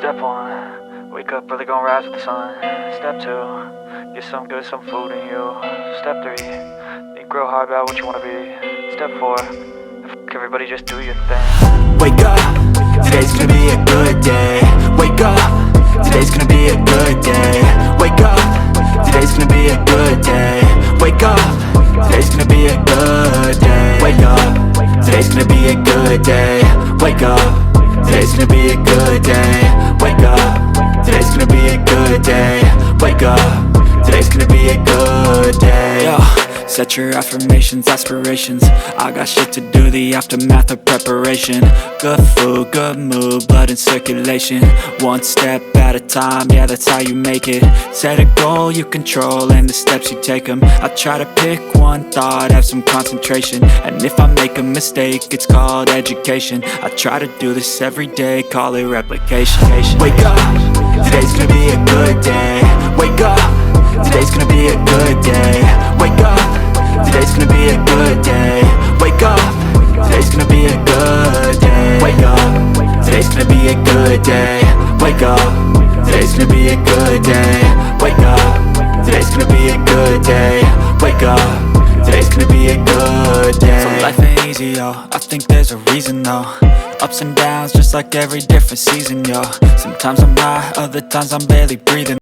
Step 1, wake up early, gon' rise with the sun. Step 2, get some good, some food in you. Step 3, think real hard about what you wanna be. Step 4, fuck everybody, just do your thing. Wake up, today's gonna be a good day. Wake up, today's gonna be a good day. Wake up, today's gonna be a good day. Wake up, today's gonna be a good day. Wake up, today's gonna be a good day. Wake up, today's gonna be a good day. Wake up, today's gonna be a good day. Wake up, today's gonna be a good day. Yo, set your affirmations, aspirations. I got shit to do, the aftermath of preparation. Good food, good mood, blood in circulation. One step at a time, yeah, that's how you make it. Set a goal you control and the steps you take them. I try to pick one thought, have some concentration. And if I make a mistake, it's called education. I try to do this every day, call it replication. Wake up, today's gonna be a good day. Wake up, today's gonna be a good day. Wake up, today's gonna be a good day. Wake up, today's gonna be a good day. Wake up, today's gonna be a good day. Wake up, today's gonna be a good day. Wake up, today's gonna be a good day. Wake up, today's gonna be a good day. So life ain't easy, yo, I think there's a reason though. Ups and downs, just like every different season, yo. Sometimes I'm high, other times I'm barely breathing.